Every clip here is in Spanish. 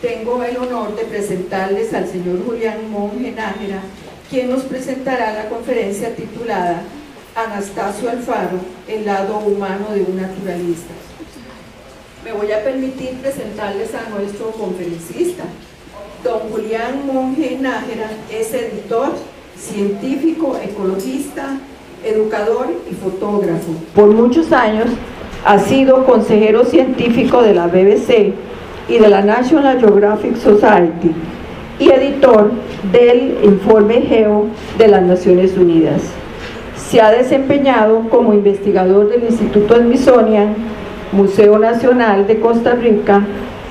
tengo el honor de presentarles al señor Julián Monge Nájera, quien nos presentará la conferencia titulada Anastasio Alfaro, el lado humano de un naturalista. Me voy a permitir presentarles a nuestro conferencista. Don Julián Monge Nájera es editor, científico, ecologista, educador y fotógrafo. Por muchos años ha sido consejero científico de la BBC y de la National Geographic Society y editor del Informe Geo de las Naciones Unidas. Se ha desempeñado como investigador del Instituto Smithsonian, Museo Nacional de Costa Rica,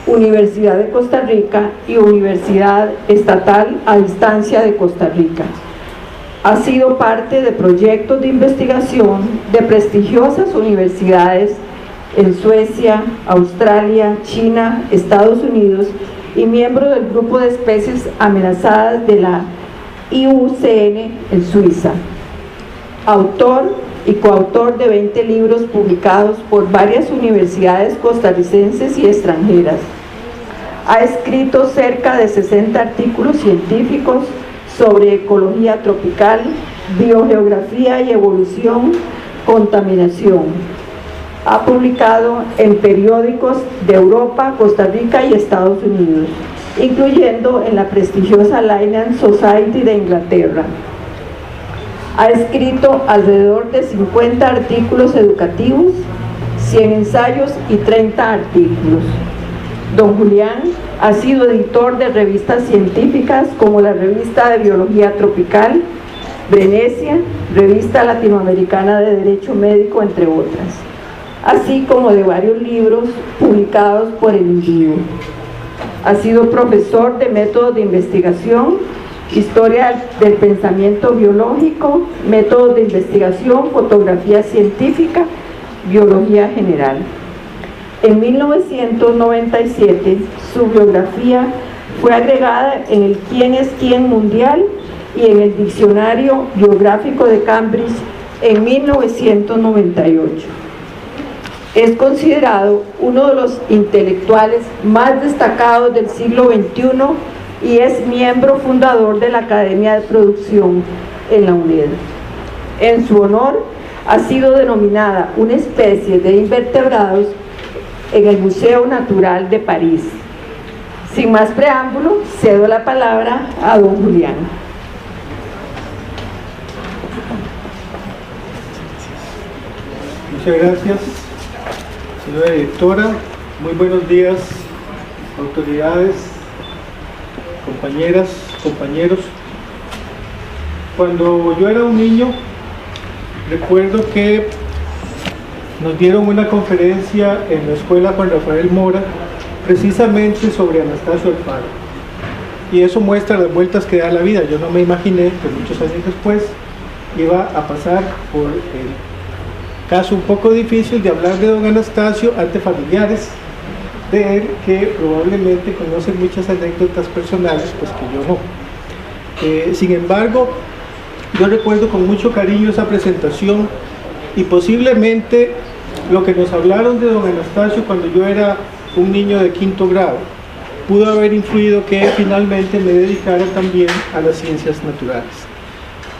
Universidad de Costa Rica y Universidad Estatal a Distancia de Costa Rica. Ha sido parte de proyectos de investigación de prestigiosas universidades en Suecia, Australia, China, Estados Unidos y miembro del grupo de especies amenazadas de la IUCN en Suiza. Autor y coautor de 20 libros publicados por varias universidades costarricenses y extranjeras. Ha escrito cerca de 60 artículos científicos sobre ecología tropical, biogeografía y evolución, contaminación. Ha publicado en periódicos de Europa, Costa Rica y Estados Unidos, incluyendo en la prestigiosa Linnean Society de Inglaterra. Ha escrito alrededor de 50 artículos educativos, 100 ensayos y 30 artículos. Don Julián ha sido editor de revistas científicas como la Revista de Biología Tropical, Venecia, Revista Latinoamericana de Derecho Médico, entre otras, así como de varios libros publicados por el INVIVO. Ha sido profesor de métodos de investigación, historia del pensamiento biológico, métodos de investigación, fotografía científica, biología general. En 1997, su biografía fue agregada en el ¿Quién es quién mundial? Y en el Diccionario Biográfico de Cambridge en 1998. Es considerado uno de los intelectuales más destacados del siglo XXI y es miembro fundador de la Academia de Producción en la UNED. En su honor ha sido denominada una especie de invertebrados en el Museo Natural de París. Sin más preámbulo, cedo la palabra a don Julián. Muchas gracias, señora directora. Muy buenos días, autoridades, compañeras, compañeros. Cuando yo era un niño, recuerdo que nos dieron una conferencia en la escuela Juan Rafael Mora, precisamente sobre Anastasio Alfaro. Y eso muestra las vueltas que da la vida. Yo no me imaginé que muchos años después iba a pasar por el caso un poco difícil de hablar de don Anastasio ante familiares de él que probablemente conocen muchas anécdotas personales, pues que yo no. Sin embargo, yo recuerdo con mucho cariño esa presentación y posiblemente lo que nos hablaron de don Anastasio cuando yo era un niño de quinto grado pudo haber influido que finalmente me dedicara también a las ciencias naturales.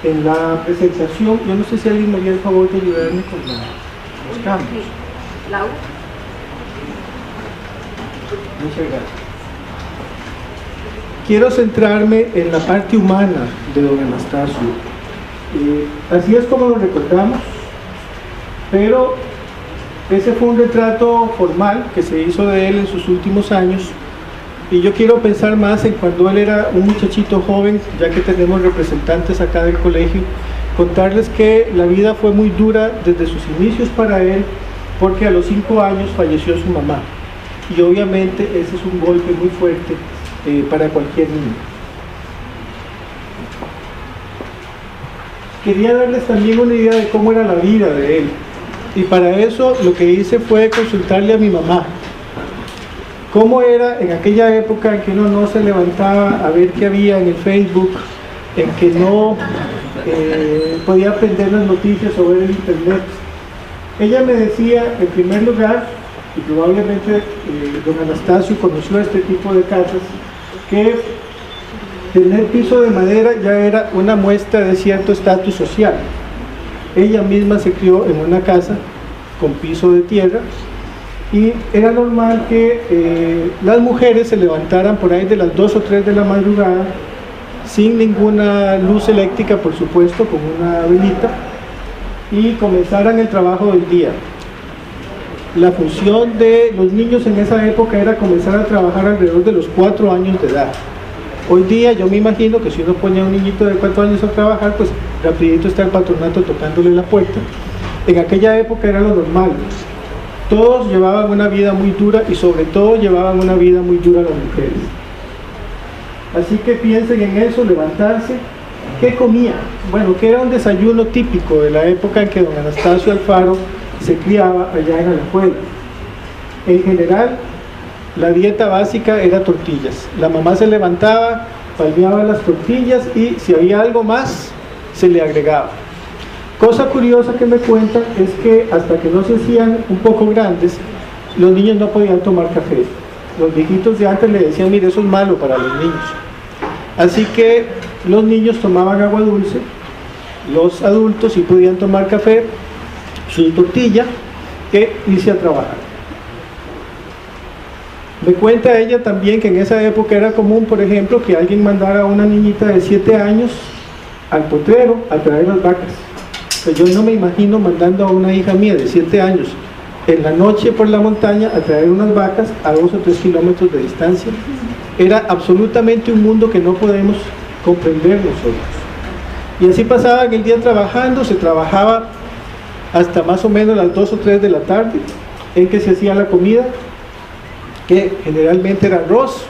En la presentación, yo no sé si alguien me haría el favor de ayudarme con los cambios. Laura. Muchas gracias. Quiero centrarme en la parte humana de don Anastasio. Así es como lo recordamos, pero ese fue un retrato formal que se hizo de él en sus últimos años, y yo quiero pensar más en cuando él era un muchachito joven, ya que tenemos representantes acá del colegio, contarles que la vida fue muy dura desde sus inicios para él, porque a los 5 años falleció su mamá, y obviamente ese es un golpe muy fuerte para cualquier niño. Quería darles también una idea de cómo era la vida de él, y para eso lo que hice fue consultarle a mi mamá cómo era en aquella época en que uno no se levantaba a ver qué había en el Facebook, en que no podía aprender las noticias o ver el internet. Ella me decía, en primer lugar, y probablemente don Anastasio conoció este tipo de casas, que tener piso de madera ya era una muestra de cierto estatus social. Ella misma se crió en una casa con piso de tierra y era normal que las mujeres se levantaran por ahí de las 2 o 3 de la madrugada sin ninguna luz eléctrica, por supuesto, con una velita, y comenzaran el trabajo del día. La función de los niños en esa época era comenzar a trabajar alrededor de los 4 años de edad. Hoy día yo me imagino que si uno pone a un niñito de 4 años a trabajar, pues rapidito está el patronato tocándole la puerta. En aquella época era lo normal. Todos llevaban una vida muy dura y sobre todo llevaban una vida muy dura las mujeres. Así que piensen en eso, levantarse. ¿Qué comía? Bueno, que era un desayuno típico de la época en que don Anastasio Alfaro se criaba allá en Alajuela. En general, la dieta básica era tortillas. La mamá se levantaba, palmeaba las tortillas y si había algo más, se le agregaba. Cosa curiosa que me cuentan es que hasta que no se hacían un poco grandes, los niños no podían tomar café. Los viejitos de antes le decían, mire, eso es malo para los niños. Así que los niños tomaban agua dulce, los adultos sí podían tomar café, su tortilla, e irse a trabajar. Me cuenta ella también que en esa época era común, por ejemplo, que alguien mandara a una niñita de 7 años al potrero a traer las vacas. O sea, yo no me imagino mandando a una hija mía de 7 años en la noche por la montaña a traer unas vacas a 2 o 3 kilómetros de distancia. Era absolutamente un mundo que no podemos comprender nosotros. Y así pasaban el día trabajando, se trabajaba hasta más o menos las 2 o 3 de la tarde, en que se hacía la comida, que generalmente era arroz,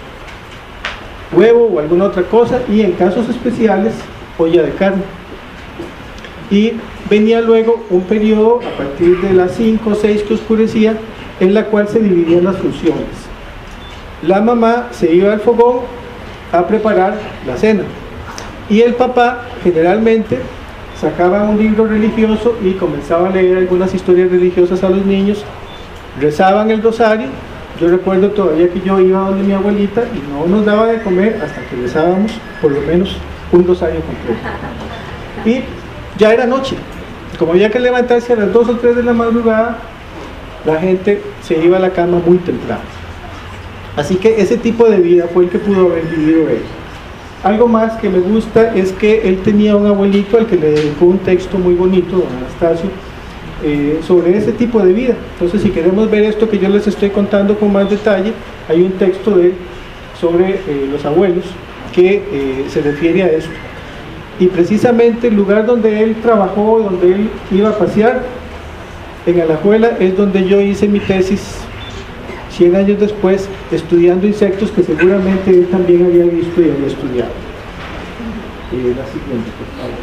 huevo o alguna otra cosa, y en casos especiales, olla de carne. Y venía luego un periodo a partir de las 5 o 6 que oscurecía, en la cual se dividían las funciones. La mamá se iba al fogón a preparar la cena y el papá generalmente sacaba un libro religioso y comenzaba a leer algunas historias religiosas a los niños, rezaban el rosario. Yo recuerdo todavía que yo iba donde mi abuelita y no nos daba de comer hasta que rezábamos por lo menos un rosario completo. Y ya era noche. Como había que levantarse a las 2 o 3 de la madrugada, la gente se iba a la cama muy temprano. Así que ese tipo de vida fue el que pudo haber vivido él. Algo más que me gusta es que él tenía un abuelito al que le dedicó un texto muy bonito, don Anastasio, sobre ese tipo de vida. Entonces, si queremos ver esto que yo les estoy contando con más detalle, hay un texto de él sobre los abuelos que se refiere a esto. Y precisamente el lugar donde él trabajó, donde él iba a pasear, en Alajuela, es donde yo hice mi tesis 100 años después, estudiando insectos que seguramente él también había visto y había estudiado. La siguiente, por favor.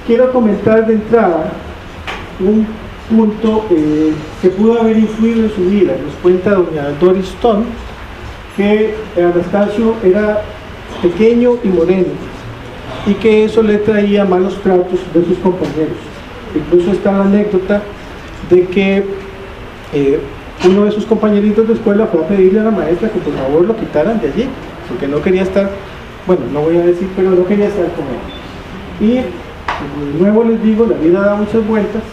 Quiero comentar de entrada un punto que pudo haber influido en su vida. Nos cuenta doña Doris Stone que Anastasio era pequeño y moreno y que eso le traía malos tratos de sus compañeros. Incluso está la anécdota de que uno de sus compañeritos de escuela fue a pedirle a la maestra que por favor lo quitaran de allí, porque no quería estar, bueno, no voy a decir, pero no quería estar con él. Y como de nuevo les digo, la vida da muchas vueltas.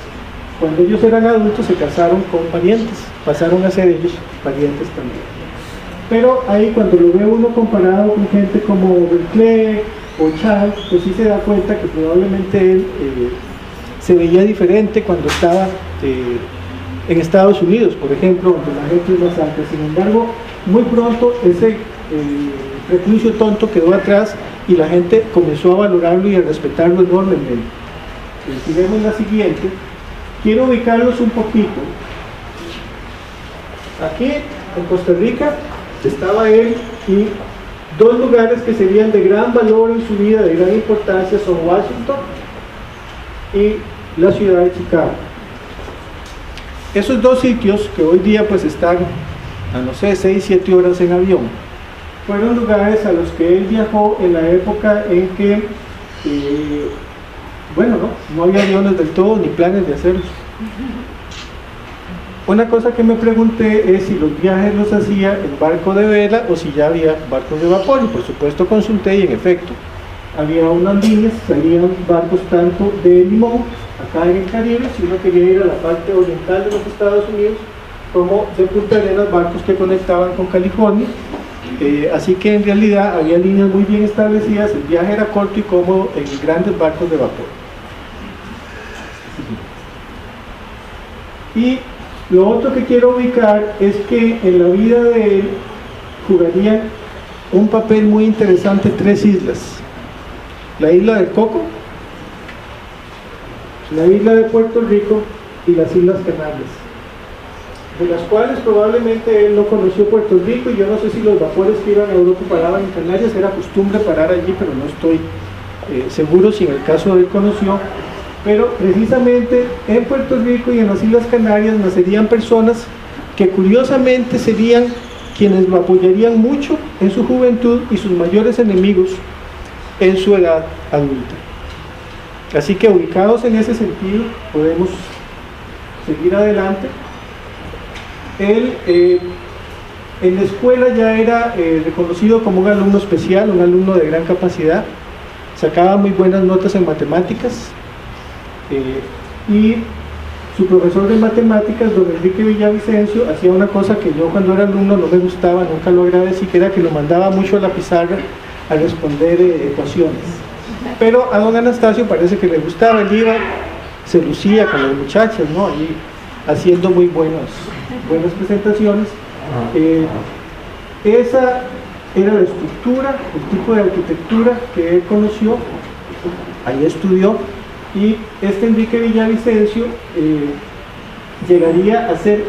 Cuando ellos eran adultos se casaron con parientes, pasaron a ser ellos parientes también. Pero ahí cuando lo ve uno comparado con gente como Berkeley o Charles, pues sí se da cuenta que probablemente él se veía diferente cuando estaba en Estados Unidos, por ejemplo, donde la gente es más alta. Sin embargo, muy pronto ese prejuicio tonto quedó atrás y la gente comenzó a valorarlo y a respetarlo enormemente. Si vemos la siguiente, quiero ubicarlos un poquito. Aquí en Costa Rica estaba él y dos lugares que serían de gran valor en su vida, de gran importancia, son Washington y la ciudad de Chicago. Esos dos sitios que hoy día pues están a no sé, 6-7 horas en avión, fueron lugares a los que él viajó en la época en que bueno, no había aviones del todo ni planes de hacerlos. una cosa que me pregunté es si los viajes los hacía en barco de vela o si ya había barcos de vapor, y por supuesto consulté y en efecto había unas líneas, salían barcos tanto de Limón, acá en el Caribe, si uno quería ir a la parte oriental de los Estados Unidos, como de Punta Arenas, barcos que conectaban con California. Así que en realidad había líneas muy bien establecidas, el viaje era corto y cómodo en grandes barcos de vapor. Y lo otro que quiero ubicar es que en la vida de él jugarían un papel muy interesante tres islas: la isla de Coco, la isla de Puerto Rico y las Islas Canarias, de las cuales probablemente él no conoció Puerto Rico, y yo no sé si los vapores que iban a Europa paraban en Canarias, era costumbre parar allí, pero no estoy seguro si en el caso de él conoció. Pero precisamente en Puerto Rico y en las Islas Canarias nacerían personas que curiosamente serían quienes lo apoyarían mucho en su juventud y sus mayores enemigos en su edad adulta. Así que ubicados en ese sentido podemos seguir adelante. Él en la escuela ya era reconocido como un alumno especial, un alumno de gran capacidad, sacaba muy buenas notas en matemáticas, y su profesor de matemáticas, don Enrique Villavicencio, hacía una cosa que yo cuando era alumno no me gustaba, nunca lo agradecí, que era que lo mandaba mucho a la pizarra a responder ecuaciones. Pero a don Anastasio parece que le gustaba, él iba, se lucía con las muchachas, ¿no? Allí haciendo muy buenas presentaciones. Esa era la estructura, el tipo de arquitectura que él conoció, ahí estudió, y este Enrique Villavicencio llegaría a ser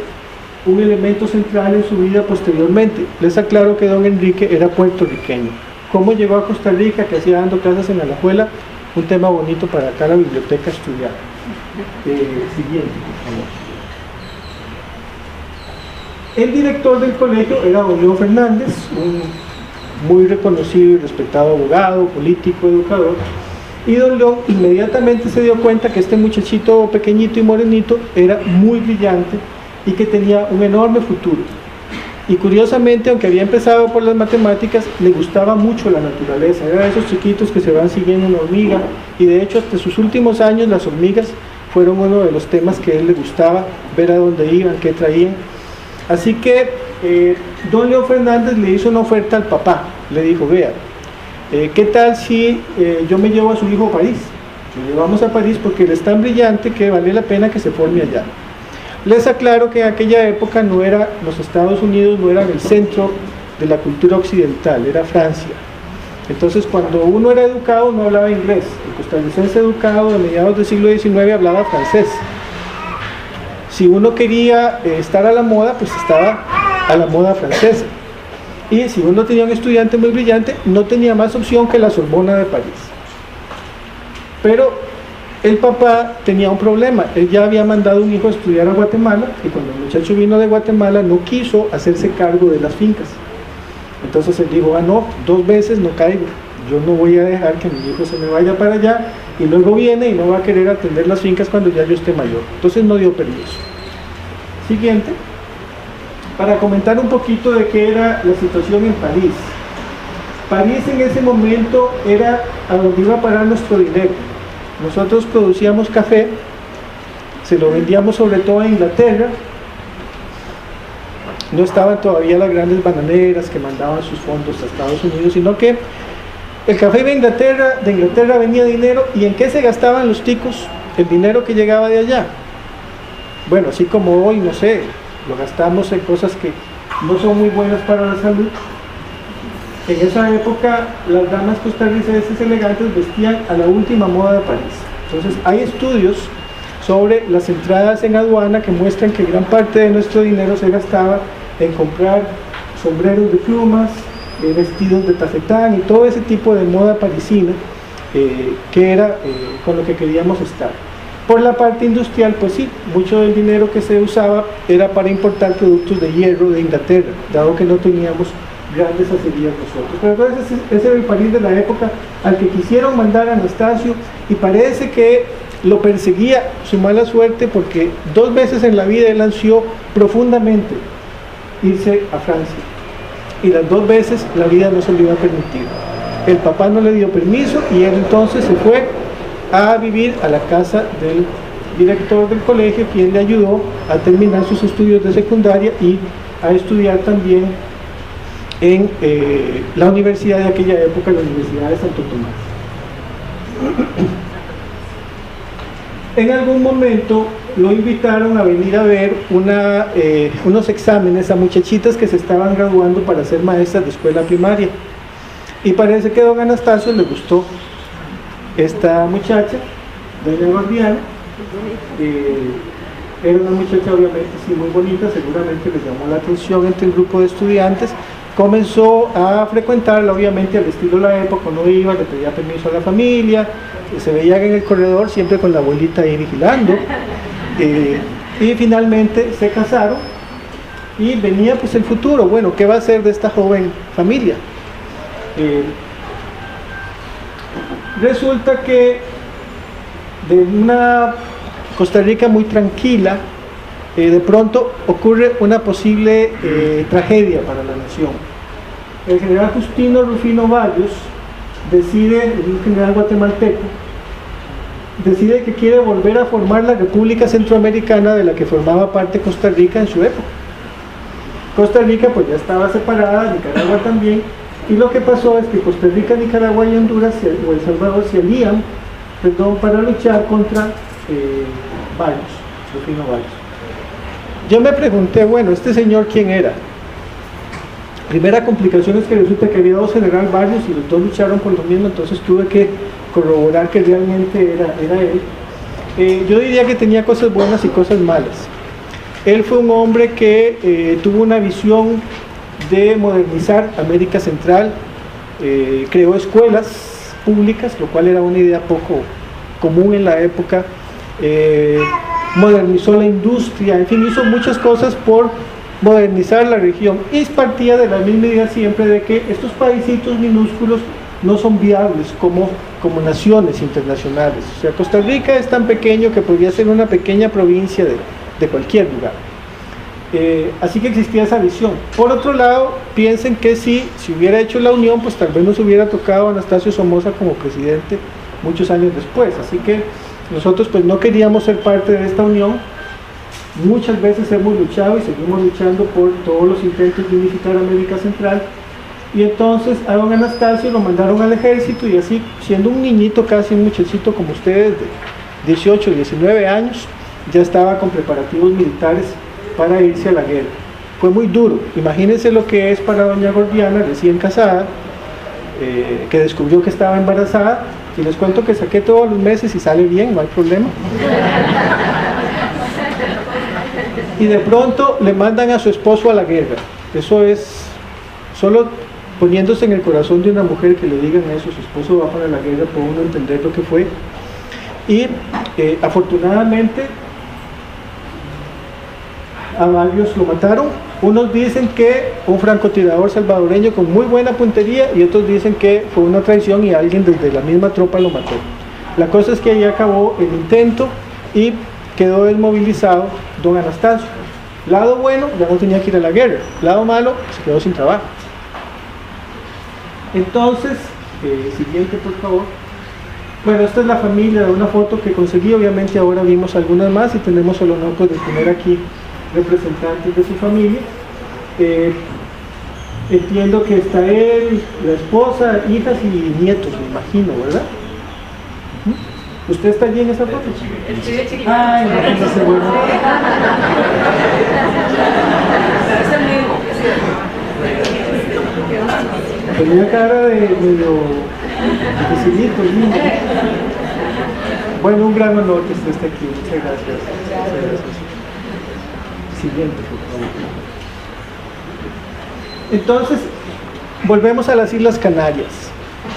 un elemento central en su vida posteriormente. Les aclaro que don Enrique era puertorriqueño. ¿Cómo llegó a Costa Rica? Que hacía dando clases en Alajuela, un tema bonito para acá la biblioteca estudiar. Siguiente, por favor. El director del colegio era don Leo Fernández, un muy reconocido y respetado abogado, político, educador, y don Leo inmediatamente se dio cuenta que este muchachito pequeñito y morenito era muy brillante y que tenía un enorme futuro. Y curiosamente, aunque había empezado por las matemáticas, le gustaba mucho la naturaleza, era de esos chiquitos que se van siguiendo una hormiga, y de hecho hasta sus últimos años las hormigas fueron uno de los temas que a él le gustaba, ver a dónde iban, qué traían. Así que don Leo Fernández le hizo una oferta al papá, le dijo: vea, ¿qué tal si yo me llevo a su hijo a París? Lo llevamos a París porque él es tan brillante que vale la pena que se forme allá. Les aclaro que en aquella época no era los Estados Unidos, no eran el centro de la cultura occidental, era Francia. Entonces cuando uno era educado no hablaba inglés, el costarricense educado de mediados del siglo XIX hablaba francés. Si uno quería estar a la moda, pues estaba a la moda francesa. Y si uno tenía un estudiante muy brillante, no tenía más opción que la Sorbona de París. Pero el papá tenía un problema, él ya había mandado un hijo a estudiar a Guatemala, y cuando el muchacho vino de Guatemala no quiso hacerse cargo de las fincas. Entonces él dijo: ah, no, 2 veces no caigo, yo no voy a dejar que mi hijo se me vaya para allá y luego viene y no va a querer atender las fincas cuando ya yo esté mayor. Entonces no dio permiso. Siguiente, para comentar un poquito de qué era la situación en París. París en ese momento era a donde iba a parar nuestro dinero. Nosotros producíamos café, se lo vendíamos sobre todo a Inglaterra. No estaban todavía las grandes bananeras que mandaban sus fondos a Estados Unidos, sino que el café de Inglaterra venía dinero. ¿Y en qué se gastaban los ticos el dinero que llegaba de allá? Bueno, así como hoy, no sé, lo gastamos en cosas que no son muy buenas para la salud. En esa época las damas costarricenses elegantes vestían a la última moda de París. Entonces hay estudios sobre las entradas en aduana que muestran que gran parte de nuestro dinero se gastaba en comprar sombreros de plumas, vestidos de tafetán y todo ese tipo de moda parisina que era con lo que queríamos estar. Por la parte industrial, pues sí, mucho del dinero que se usaba era para importar productos de hierro de Inglaterra, dado que no teníamos grandes acerías nosotros. Pero entonces ese era el París de la época al que quisieron mandar a Anastasio, y parece que lo perseguía su mala suerte, porque 2 veces en la vida él ansió profundamente irse a Francia, y las 2 veces la vida no se lo iba a permitir. El papá no le dio permiso y él entonces se fue a vivir a la casa del director del colegio, quien le ayudó a terminar sus estudios de secundaria y a estudiar también en la universidad de aquella época, la Universidad de Santo Tomás. En algún momento lo invitaron a venir a ver unos exámenes a muchachitas que se estaban graduando para ser maestras de escuela primaria, y parece que don Anastasio le gustó esta muchacha, doña Gordiana. Era una muchacha obviamente sí muy bonita, seguramente le llamó la atención entre el grupo de estudiantes. Comenzó a frecuentarla, obviamente al estilo de la época, no iba, le pedía permiso a la familia, se veía en el corredor siempre con la abuelita ahí vigilando, y finalmente se casaron y venía pues el futuro. Bueno, ¿qué va a hacer de esta joven familia? Resulta que de una Costa Rica muy tranquila, de pronto ocurre una posible tragedia para la nación. El general Justino Rufino Barrios decide, un general guatemalteco, decide que quiere volver a formar la República Centroamericana de la que formaba parte Costa Rica en su época. Costa Rica pues ya estaba separada, Nicaragua también, y lo que pasó es que Costa Rica, Nicaragua y Honduras o El Salvador se alían, para luchar contra Barrios, Rufino Barrios. Yo me pregunté, bueno, ¿este señor quién era? Primera complicación es que resulta que había 2 general Barrios y los 2 lucharon por lo mismo, entonces tuve que corroborar que realmente era él. Yo diría que tenía cosas buenas y cosas malas. Él fue un hombre que tuvo una visión de modernizar América Central, creó escuelas públicas, lo cual era una idea poco común en la época, modernizó la industria, en fin, hizo muchas cosas por modernizar la región, y partía de la misma idea siempre de que estos paisitos minúsculos no son viables como naciones internacionales. O sea, Costa Rica es tan pequeño que podría ser una pequeña provincia de cualquier lugar. Así que existía esa visión. Por otro lado, piensen que si hubiera hecho la unión, pues tal vez nos hubiera tocado a Anastasio Somoza como presidente muchos años después. Así que nosotros pues no queríamos ser parte de esta unión. Muchas veces hemos luchado y seguimos luchando por todos los intentos de unificar América Central, y entonces a don Anastasio lo mandaron al ejército, y así, siendo un niñito, casi un muchachito como ustedes de 18, 19 años, ya estaba con preparativos militares para irse a la guerra. Fue muy duro. Imagínense lo que es para doña Gordiana, recién casada, que descubrió que estaba embarazada, y les cuento que saqué todos los meses y sale bien, no hay problema. Y de pronto le mandan a su esposo a la guerra. Eso es, solo poniéndose en el corazón de una mujer que le digan eso, su esposo va para la guerra, puede uno entender lo que fue. Y afortunadamente a Barrios lo mataron. Unos dicen que un francotirador salvadoreño con muy buena puntería, y otros dicen que fue una traición y alguien desde la misma tropa lo mató. La cosa es que ahí acabó el intento y quedó desmovilizado don Anastasio. Lado bueno, ya no tenía que ir a la guerra. Lado malo, se quedó sin trabajo. Entonces, siguiente por favor. Bueno, esta es la familia de una foto que conseguí. Obviamente ahora vimos algunas más y tenemos el honor pues, de tener aquí representantes de su familia. Entiendo que está él, la esposa, hijas y nietos, me imagino, ¿verdad? ¿Usted está allí en esa foto? Sí. Ay, no, no sé, bueno. Tenía cara de medio dificilito, lindo. Bueno, un gran honor que usted esté aquí. Muchas gracias. Muchas gracias. Siguiente, por favor. Entonces, volvemos a las Islas Canarias.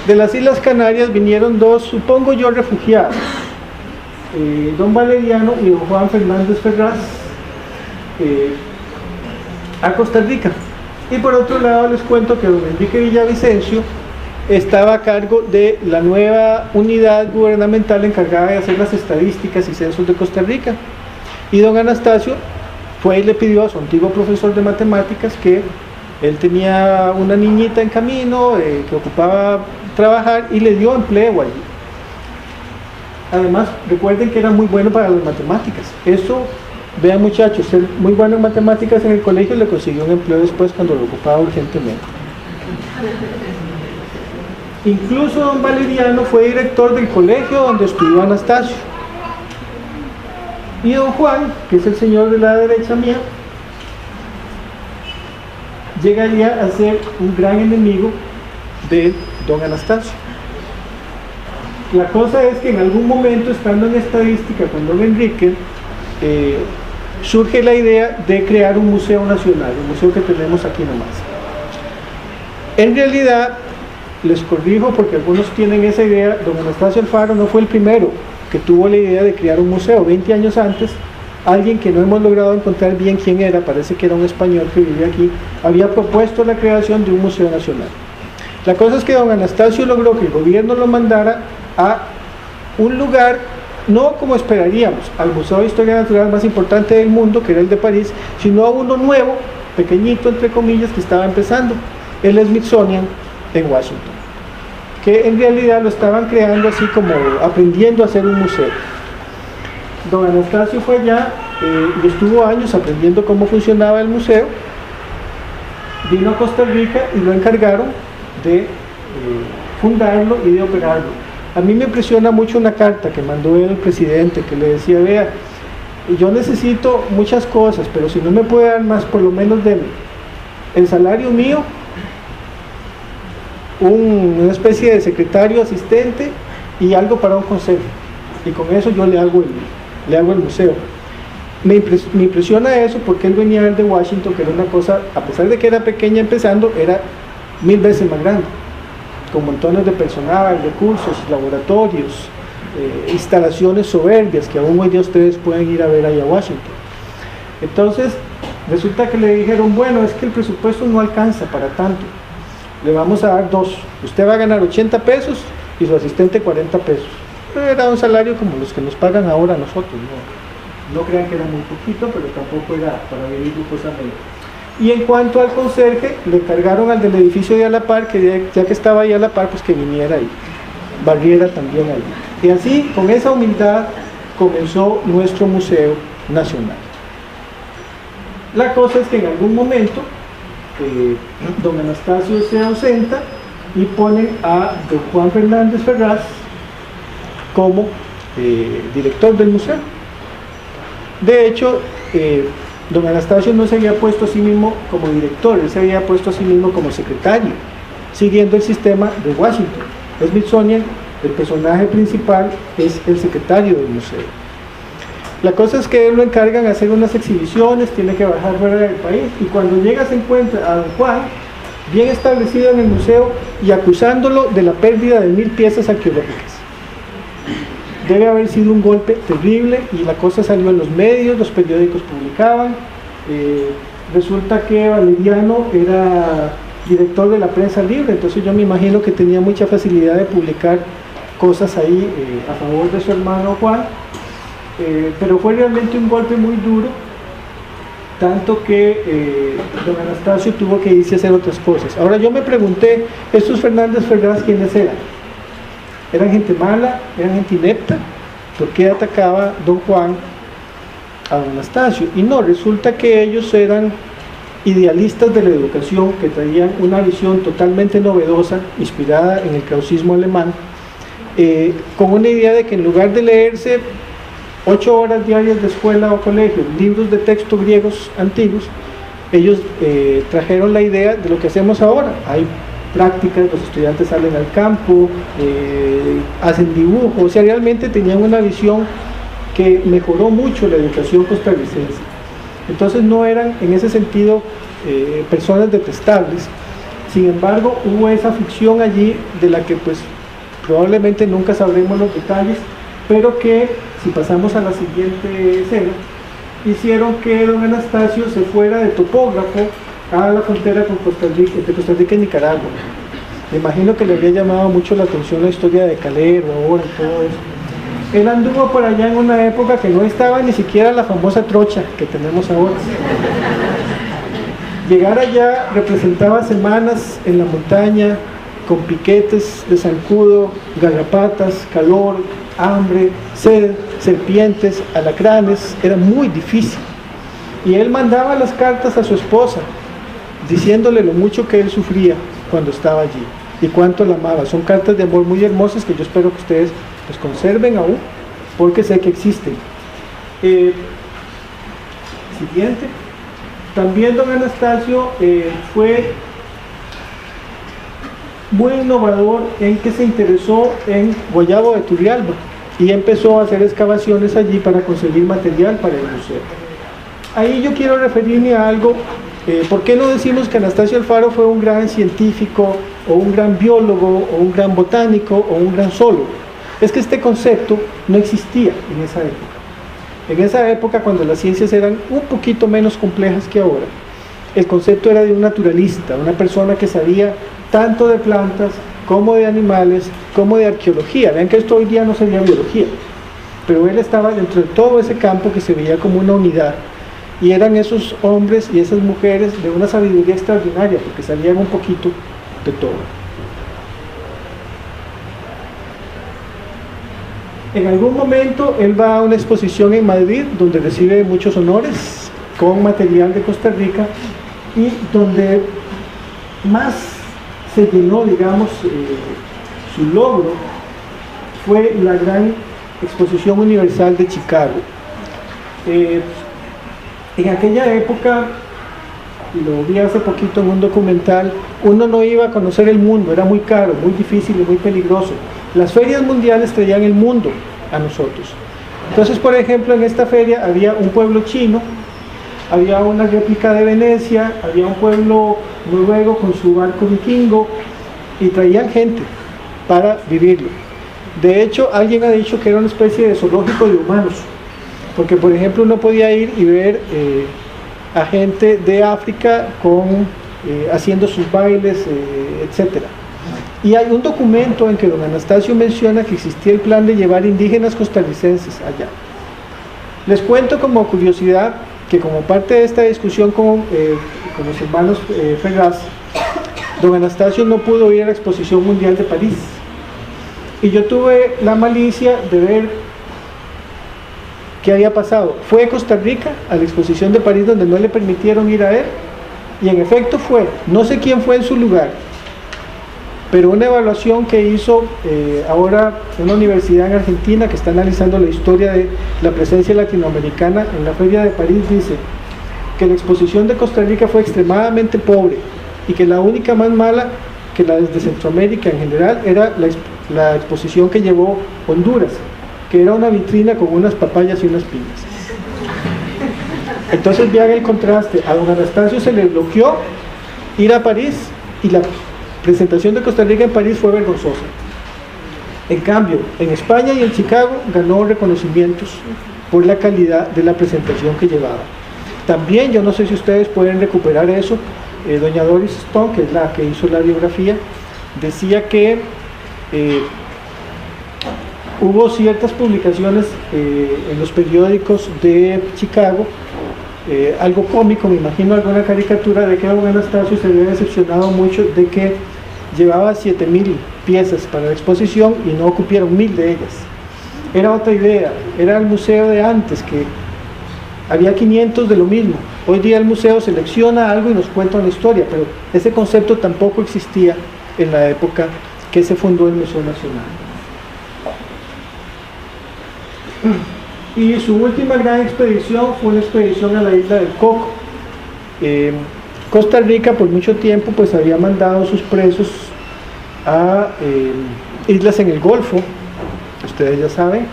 De las Islas Canarias vinieron 2, supongo yo, refugiados, don Valeriano y don Juan Fernández Ferraz, a Costa Rica. Y por otro lado les cuento que don Enrique Villavicencio estaba a cargo de la nueva unidad gubernamental encargada de hacer las estadísticas y censos de Costa Rica. Y don Anastasio fue y le pidió a su antiguo profesor de matemáticas que él tenía una niñita en camino que ocupaba trabajar y le dio empleo allí. Además, recuerden que era muy bueno para las matemáticas. Eso, vean muchachos, ser muy bueno en matemáticas en el colegio le consiguió un empleo después cuando lo ocupaba urgentemente. Incluso don Valeriano fue director del colegio donde estudió Anastasio. Y don Juan, que es el señor de la derecha mía, llegaría a ser un gran enemigo de don Anastasio. La cosa es que en algún momento, estando en estadística con don Enrique, surge la idea de crear un museo nacional, un museo que tenemos aquí nomás. En realidad, les corrijo porque algunos tienen esa idea, don Anastasio Alfaro no fue el primero que tuvo la idea de crear un museo. 20 años antes, alguien que no hemos logrado encontrar bien quién era, parece que era un español que vivía aquí, había propuesto la creación de un museo nacional. La cosa es que don Anastasio logró que el gobierno lo mandara a un lugar, no como esperaríamos, al Museo de Historia Natural más importante del mundo, que era el de París, sino a uno nuevo, pequeñito entre comillas, que estaba empezando, el Smithsonian en Washington, que en realidad lo estaban creando así como aprendiendo a hacer un museo. Don Anastasio fue allá y estuvo años aprendiendo cómo funcionaba el museo. Vino a Costa Rica y lo encargaron de fundarlo y de operarlo. A mí me impresiona mucho una carta que mandó el presidente, que le decía: vea, yo necesito muchas cosas, pero si no me puede dar más, por lo menos deme el salario mío, una especie de secretario asistente y algo para un consejo, y con eso yo le hago el museo. Me impresiona eso porque él venía de Washington, que era una cosa, a pesar de que era pequeña empezando, era 1000 veces más grande, con montones de personal, recursos, laboratorios, instalaciones soberbias que aún hoy día ustedes pueden ir a ver allá a Washington. Entonces resulta que le dijeron: bueno, es que el presupuesto no alcanza para tanto, le vamos a dar 2, usted va a ganar 80 pesos y su asistente 40 pesos. Era un salario como los que nos pagan ahora a nosotros, no crean que era muy poquito, pero tampoco era para vivir lujosamente. Y en cuanto al conserje, le encargaron al del edificio de a la par, que ya que estaba ahí a la par, pues que viniera ahí, barriera también ahí. Y así, con esa humildad, comenzó nuestro Museo Nacional. La cosa es que en algún momento don Anastasio se ausenta y ponen a don Juan Fernández Ferraz como director del museo. De hecho, don Anastasio no se había puesto a sí mismo como director, él se había puesto a sí mismo como secretario, siguiendo el sistema de Washington. Smithsonian, el personaje principal es el secretario del museo. La cosa es que él lo encargan de hacer unas exhibiciones, tiene que bajar fuera del país, y cuando llega se encuentra a don Juan bien establecido en el museo y acusándolo de la pérdida de 1000 piezas arqueológicas. Debe haber sido un golpe terrible, y la cosa salió en los medios, los periódicos publicaban. Resulta que Valeriano era director de la prensa libre, entonces yo me imagino que tenía mucha facilidad de publicar cosas ahí a favor de su hermano Juan. Pero fue realmente un golpe muy duro, tanto que don Anastasio tuvo que irse a hacer otras cosas. Ahora yo me pregunté, ¿estos Fernández Ferraz quiénes eran? ¿Eran gente mala? ¿Eran gente inepta? ¿Por qué atacaba don Juan a don Anastasio? Y no, resulta que ellos eran idealistas de la educación, que traían una visión totalmente novedosa, inspirada en el krausismo alemán, con una idea de que en lugar de leerse 8 horas diarias de escuela o colegio, libros de texto griegos antiguos, ellos trajeron la idea de lo que hacemos ahora. Hay prácticas, los estudiantes salen al campo, hacen dibujos, o sea, realmente tenían una visión que mejoró mucho la educación costarricense. Entonces no eran en ese sentido personas detestables. Sin embargo, hubo esa ficción allí de la que pues probablemente nunca sabremos los detalles, pero que, si pasamos a la siguiente escena, hicieron que don Anastasio se fuera de topógrafo a la frontera con Costa Rica, entre Costa Rica y Nicaragua. Me imagino que le había llamado mucho la atención la historia de Calero ahora y todo eso. Él anduvo por allá en una época que no estaba ni siquiera la famosa trocha que tenemos ahora. Llegar allá representaba semanas en la montaña, con piquetes de zancudo, garrapatas, calor, hambre, sed, serpientes, alacranes. Era muy difícil. Y él mandaba las cartas a su esposa, diciéndole lo mucho que él sufría cuando estaba allí y cuánto la amaba. Son cartas de amor muy hermosas que yo espero que ustedes pues conserven aún, porque sé que existen. Siguiente. También don Anastasio fue muy innovador en que se interesó en Guayabo de Turrialba y empezó a hacer excavaciones allí para conseguir material para el museo. Ahí yo quiero referirme a algo. ¿Por qué no decimos que Anastasio Alfaro fue un gran científico, o un gran biólogo, o un gran botánico, o un gran zoólogo? Es que este concepto no existía en esa época. En esa época, cuando las ciencias eran un poquito menos complejas que ahora, el concepto era de un naturalista, una persona que sabía tanto de plantas, como de animales, como de arqueología. Vean que esto hoy día no sería biología, pero él estaba dentro de todo ese campo que se veía como una unidad. Y eran esos hombres y esas mujeres de una sabiduría extraordinaria, porque sabían un poquito de todo. En algún momento él va a una exposición en Madrid, donde recibe muchos honores con material de Costa Rica, y donde más se llenó, digamos, su logro fue la gran Exposición Universal de Chicago. En aquella época, lo vi hace poquito en un documental, uno no iba a conocer el mundo, era muy caro, muy difícil y muy peligroso. Las ferias mundiales traían el mundo a nosotros. Entonces, por ejemplo, en esta feria había un pueblo chino, había una réplica de Venecia, había un pueblo noruego con su barco vikingo, y traían gente para vivirlo. De hecho, alguien ha dicho que era una especie de zoológico de humanos, porque por ejemplo uno podía ir y ver a gente de África haciendo sus bailes, etc. Y hay un documento en que don Anastasio menciona que existía el plan de llevar indígenas costarricenses allá. Les cuento como curiosidad que como parte de esta discusión con los hermanos Ferraz, don Anastasio no pudo ir a la Exposición Mundial de París. Y yo tuve la malicia de ver qué había pasado. Fue a Costa Rica, a la Exposición de París, donde no le permitieron ir a él, y en efecto fue. No sé quién fue en su lugar, pero una evaluación que hizo ahora una universidad en Argentina que está analizando la historia de la presencia latinoamericana en la Feria de París dice que la exposición de Costa Rica fue extremadamente pobre y que la única más mala que la de Centroamérica en general era la exposición que llevó Honduras, que era una vitrina con unas papayas y unas piñas. Entonces vean el contraste. A don Anastasio se le bloqueó ir a París y la presentación de Costa Rica en París fue vergonzosa. En cambio, en España y en Chicago ganó reconocimientos por la calidad de la presentación que llevaba. También, yo no sé si ustedes pueden recuperar eso, doña Doris Stone, que es la que hizo la biografía, decía que hubo ciertas publicaciones en los periódicos de Chicago, algo cómico, me imagino alguna caricatura, de que don Anastasio se había decepcionado mucho de que llevaba 7.000 piezas para la exposición y no ocupieron 1.000 de ellas. Era otra idea, era el museo de antes, que había 500 de lo mismo. Hoy día el museo selecciona algo y nos cuenta una historia, pero ese concepto tampoco existía en la época que se fundó el Museo Nacional. Y su última gran expedición fue una expedición a la isla del Coco. Costa Rica por mucho tiempo pues había mandado sus presos a islas en el Golfo, ustedes ya saben,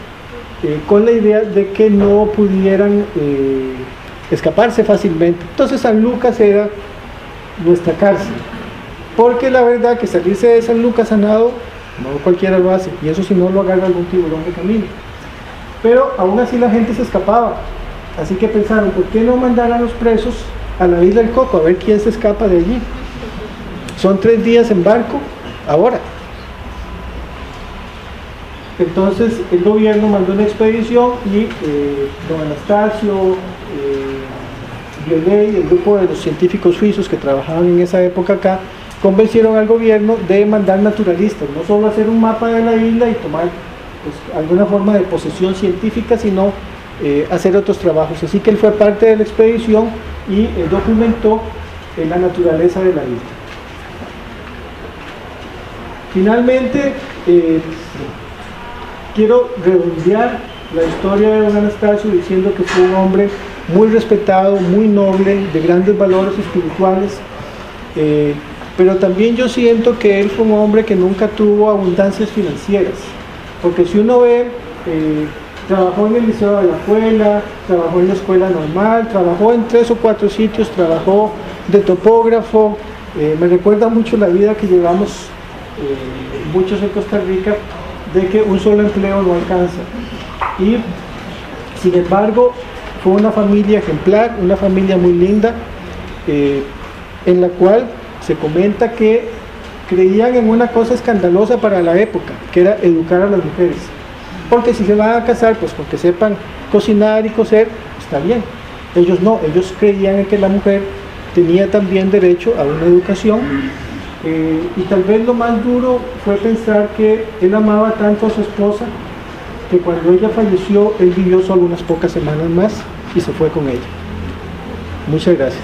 con la idea de que no pudieran escaparse fácilmente. Entonces San Lucas era nuestra cárcel, porque la verdad que salirse de San Lucas a nado no cualquiera lo hace, y eso si no lo agarra algún tiburón de camino. Pero aún así la gente se escapaba, así que pensaron, ¿por qué no mandar a los presos a la isla del Coco a ver quién se escapa de allí? Son 3 días en barco ahora. Entonces el gobierno mandó una expedición y don Anastasio, Viollet y el grupo de los científicos suizos que trabajaban en esa época acá, convencieron al gobierno de mandar naturalistas, no solo hacer un mapa de la isla y tomar pues, alguna forma de posesión científica, sino hacer otros trabajos. Así que él fue parte de la expedición y documentó la naturaleza de la isla. Finalmente, quiero redondear la historia de don Anastasio diciendo que fue un hombre muy respetado, muy noble, de grandes valores espirituales, pero también yo siento que él fue un hombre que nunca tuvo abundancias financieras, porque si uno ve, trabajó en el Liceo de Alajuela, trabajó en la escuela normal, trabajó en 3 o 4 sitios, trabajó de topógrafo, me recuerda mucho la vida que llevamos muchos en Costa Rica, de que un solo empleo no alcanza. Y sin embargo fue una familia ejemplar, una familia muy linda, en la cual se comenta que creían en una cosa escandalosa para la época, que era educar a las mujeres, porque si se van a casar, pues con que sepan cocinar y coser, está bien. Ellos no, ellos creían en que la mujer tenía también derecho a una educación. Y tal vez lo más duro fue pensar que él amaba tanto a su esposa que cuando ella falleció, él vivió solo unas pocas semanas más y se fue con ella. Muchas gracias.